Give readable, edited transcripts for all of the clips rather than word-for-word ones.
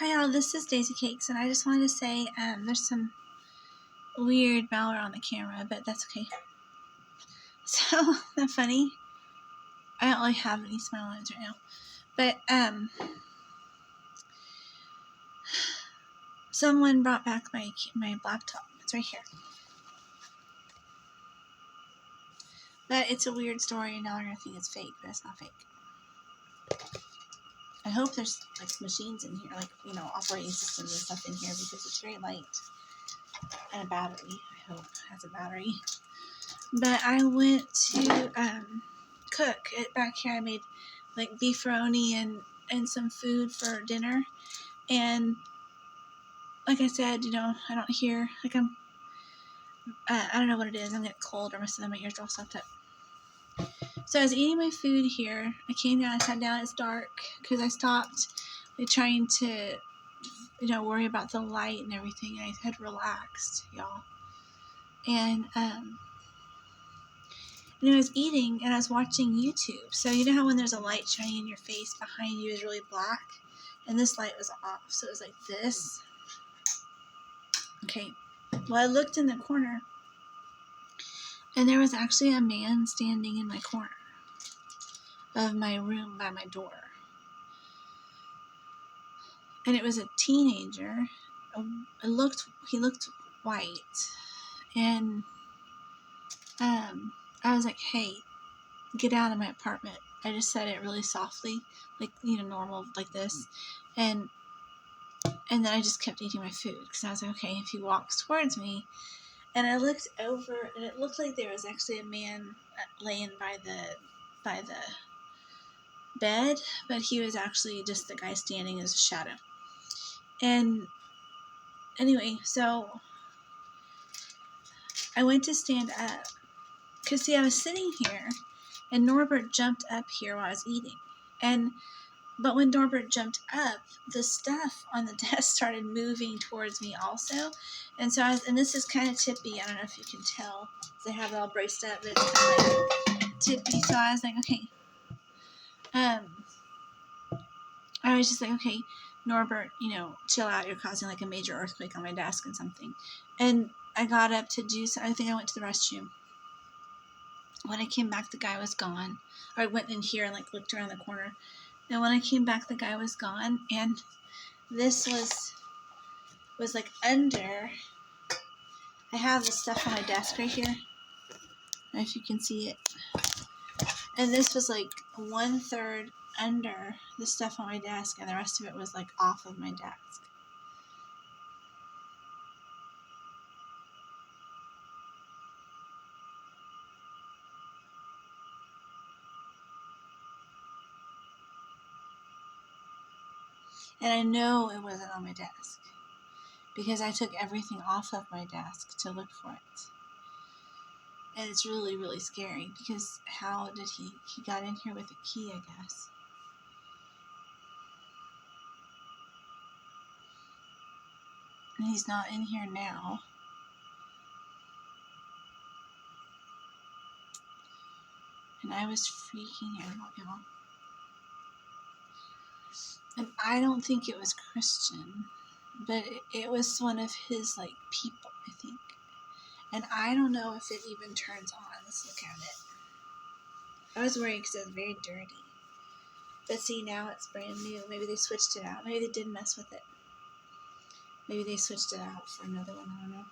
Hi all, this is Daisycakes, and I just wanted to say there's some weird malware on the camera, but that's okay. So, not funny. I don't really have any smile lines right now. But, someone brought back my laptop. It's right here. But it's a weird story, and now they're going to think it's fake, but it's not fake. I hope there's, machines in here, operating systems and stuff in here, because it's very light. And a battery, I hope, has a battery. But I went to cook it back here. I made beefaroni and some food for dinner, and like I said, I don't hear I don't know what it is. I'm getting cold, or my ears are all stopped up. So I was eating my food here. I came down, I sat down. It's dark because I stopped trying to worry about the light and everything. I had relaxed, y'all, and I was eating and I was watching YouTube. So you know how when there's a light shining in your face, behind you is really black? And this light was off. So it was like this. Okay. Well, I looked in the corner, and there was actually a man standing in my corner of my room by my door. And it was a teenager. He looked white. And I was like, hey, get out of my apartment. I just said it really softly, normal, like this. And then I just kept eating my food because I was like, okay, if he walks towards me. And I looked over, and it looked like there was actually a man laying by the bed, but he was actually just the guy standing as a shadow. And anyway, so I went to stand up because, see, I was sitting here, and Norbert jumped up here while I was eating. But when Norbert jumped up, the stuff on the desk started moving towards me also. And so and this is kind of tippy. I don't know if you can tell. They have it all braced up, but it's kind of tippy. So I was like, okay. I was just like, okay, Norbert, chill out. You're causing a major earthquake on my desk and something. And I got up to do so. I think I went to the restroom. When I came back, the guy was gone. Or I went in here and looked around the corner. And when I came back, the guy was gone. And this was under. I have this stuff on my desk right here. I don't know if you can see it. And this was 1/3 under the stuff on my desk, and the rest of it was off of my desk. And I know it wasn't on my desk because I took everything off of my desk to look for it. And it's really, really scary because how did he got in here with a key, I guess. And he's not in here now. And I was freaking out, y'all. And I don't think it was Christian, but it was one of his people, I think. And I don't know if it even turns on. Let's look at it. I was worried because it was very dirty. But see, now it's brand new. Maybe they switched it out. Maybe they did mess with it. Maybe they switched it out for another one. I don't know.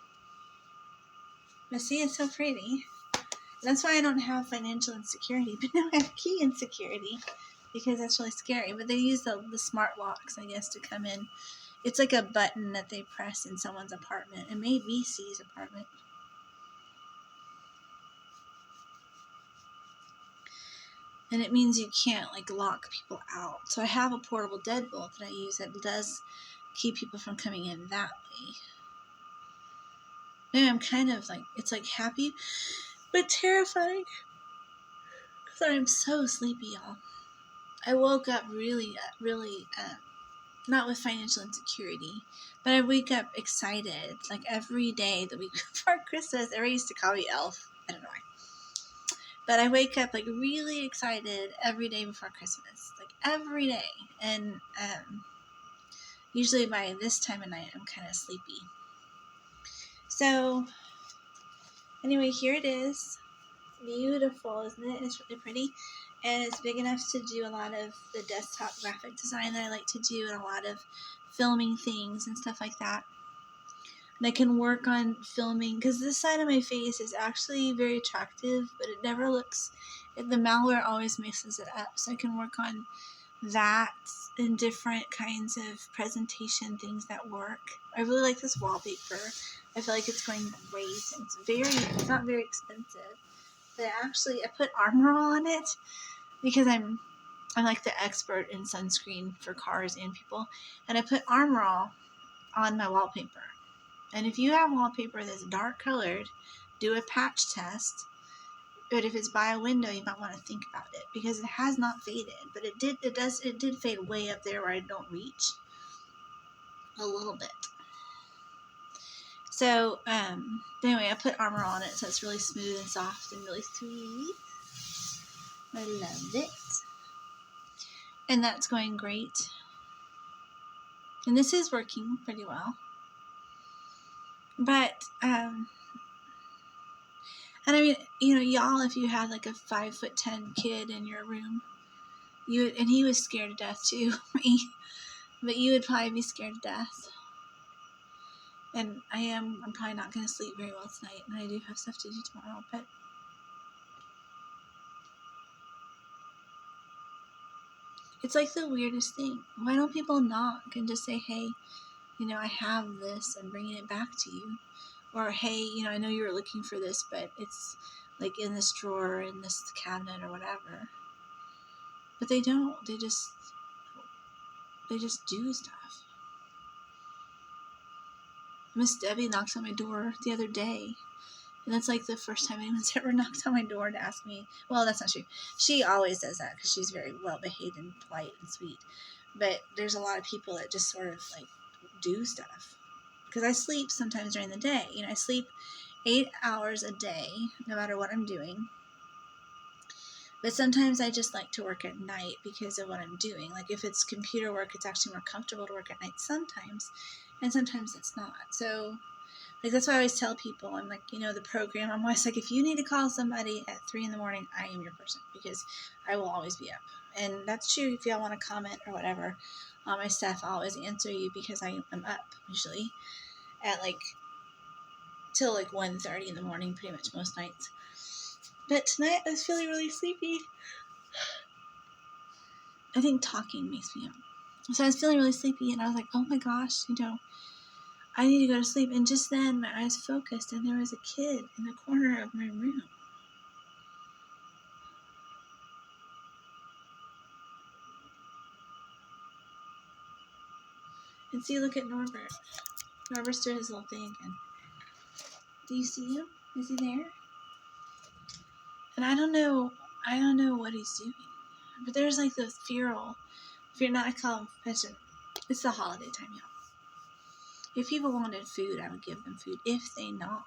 But see, it's so pretty. That's why I don't have financial insecurity. But now I have key insecurity because that's really scary. But they use the smart locks, I guess, to come in. It's like a button that they press in someone's apartment. It may be C's apartment. And it means you can't lock people out. So I have a portable deadbolt that I use that does keep people from coming in that way. Maybe I'm kind of it's happy, but terrifying. Because I'm so sleepy, y'all. I woke up really, not with financial insecurity, but I wake up excited. Every day the week before Christmas, everybody used to call me Elf. I don't know why. But I wake up really excited every day before Christmas, every day. And Usually by this time of night, I'm kind of sleepy. So, anyway, here it is. Beautiful, isn't it? It's really pretty. And it's big enough to do a lot of the desktop graphic design that I like to do, and a lot of filming things and stuff like that. And I can work on filming, because this side of my face is actually very attractive, but it never looks, the malware always messes it up. So I can work on that and different kinds of presentation things that work. I really like this wallpaper. I feel like it's going great. It's not very expensive, but actually I put Armor All on it because I'm like the expert in sunscreen for cars and people, and I put Armor All on my wallpaper. And if you have wallpaper that's dark colored, do a patch test. But if it's by a window, you might want to think about it, because it has not faded, but it did fade way up there where I don't reach a little bit. So anyway, I put Armor on it, so it's really smooth and soft and really sweet. I love it, and that's going great. And this is working pretty well. But and I mean, y'all, if you had like a 5'10" kid in your room, and he was scared to death too, but you would probably be scared to death. And I'm probably not going to sleep very well tonight, and I do have stuff to do tomorrow, but it's like the weirdest thing. Why don't people knock and just say, hey, I have this, and bringing it back to you? Or, hey, I know you were looking for this, but it's like in this drawer, in this cabinet, or whatever. But they don't. They just do stuff. Miss Debbie knocked on my door the other day, and that's like the first time anyone's ever knocked on my door to ask me. Well, that's not true. She always does that because she's very well behaved and polite and sweet. But there's a lot of people that just sort of like do stuff. Because I sleep sometimes during the day. I sleep 8 hours a day, no matter what I'm doing. But sometimes I just like to work at night because of what I'm doing. Like if it's computer work, it's actually more comfortable to work at night sometimes, and sometimes it's not. So like that's why I always tell people, I'm like, the program, I'm always like, if you need to call somebody at 3 a.m, I am your person, because I will always be up. And that's true if y'all want to comment or whatever on my stuff. I'll always answer you because I am up usually at till 1:30 in the morning, pretty much most nights. But tonight I was feeling really sleepy. I think talking makes me up. So I was feeling really sleepy, and I was like, oh my gosh, I need to go to sleep. And just then my eyes focused, and there was a kid in the corner of my room. And see, look at Norbert. Norbert's doing his little thing again. Do you see him? Is he there? And I don't know what he's doing. But there's like those feral, not, I call them, it's the holiday time, y'all. If people wanted food, I would give them food if they knock,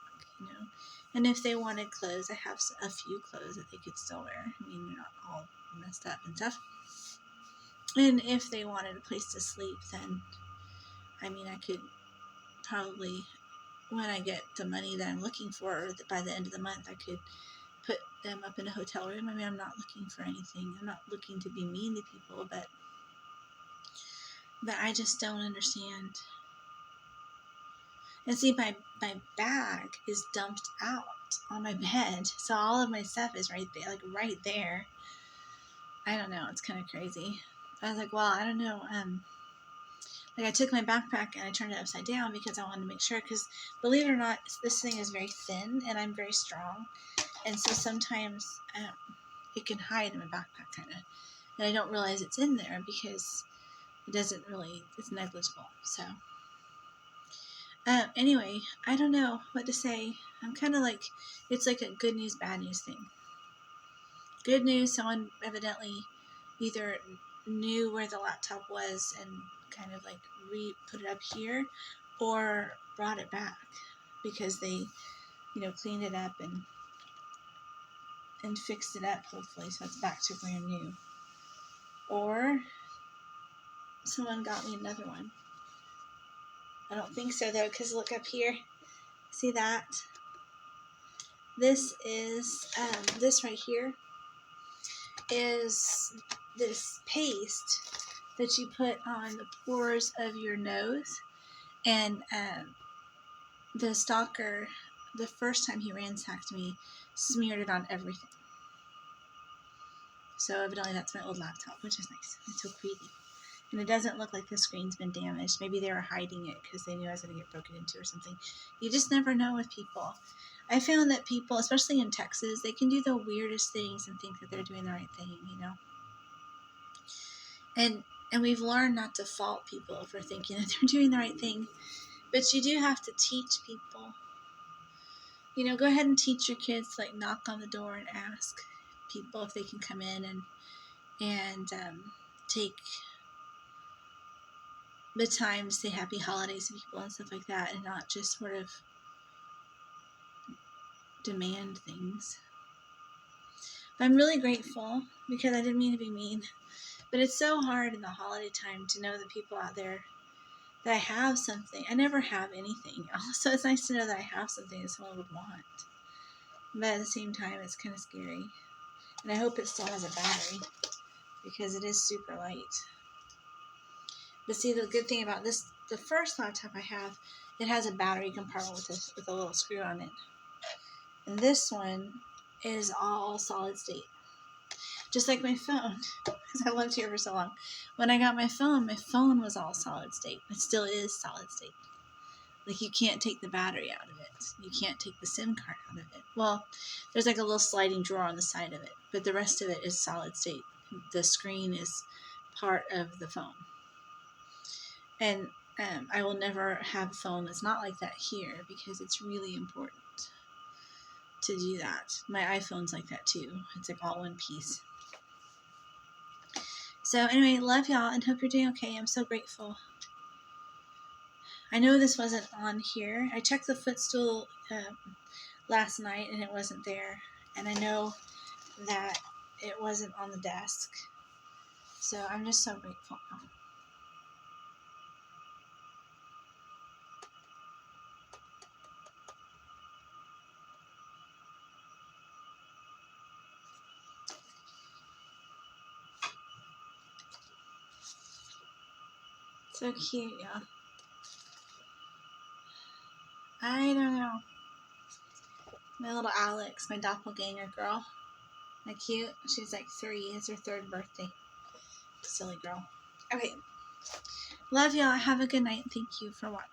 And if they wanted clothes, I have a few clothes that they could still wear. I mean, they're not all messed up and stuff. And if they wanted a place to sleep, then, I could probably, when I get the money that I'm looking for, or by the end of the month, I could put them up in a hotel room. I'm not looking for anything. I'm not looking to be mean to people, but I just don't understand. And see, my bag is dumped out on my bed, so all of my stuff is right there, right there. I don't know, it's kind of crazy. I was like, well, I don't know, I took my backpack and I turned it upside down because I wanted to make sure, because believe it or not, this thing is very thin and I'm very strong, and so sometimes it can hide in my backpack kind of, and I don't realize it's in there because it's negligible. So anyway, I don't know what to say. I'm kind of like, it's like a good news, bad news thing. Good news, someone evidently either knew where the laptop was and kind of put it up here, or brought it back because they, cleaned it up and fixed it up, hopefully, so it's back to brand new. Or someone got me another one. I don't think so though, because look up here. See that? This is, this right here is this paste that you put on the pores of your nose. And the stalker, the first time he ransacked me, smeared it on everything. So evidently that's my old laptop, which is nice. It's so pretty. And it doesn't look like the screen's been damaged. Maybe they were hiding it because they knew I was going to get broken into or something. You just never know with people. I found that people, especially in Texas, they can do the weirdest things and think that they're doing the right thing, you know. And we've learned not to fault people for thinking that they're doing the right thing. But you do have to teach people. You know, go ahead and teach your kids to like knock on the door and ask people if they can come in and take the time to say happy holidays to people and stuff like that, and not just sort of demand things. But I'm really grateful because I didn't mean to be mean. But it's so hard in the holiday time to know the people out there that I have something. I never have anything else, so it's nice to know that I have something that someone would want. But at the same time, it's kind of scary. And I hope it still has a battery because it is super light. But see, the good thing about this, the first laptop I have, it has a battery compartment with a little screw on it. And this one is all solid state. Just like my phone, because I lived here for so long. When I got my phone was all solid state. It still is solid state. Like, you can't take the battery out of it. You can't take the SIM card out of it. Well, there's like a little sliding drawer on the side of it, but the rest of it is solid state. The screen is part of the phone. And I will never have a phone that's not like that here because it's really important to do that. My iPhone's like that too. It's like all one piece. So anyway, love y'all and hope you're doing okay. I'm so grateful. I know this wasn't on here. I checked the footstool last night and it wasn't there. And I know that it wasn't on the desk. So I'm just so grateful. So cute, y'all. I don't know. My little Alex, my doppelganger girl. Isn't that cute? She's like 3. It's her 3rd birthday. Silly girl. Okay. Love y'all. Have a good night. Thank you for watching.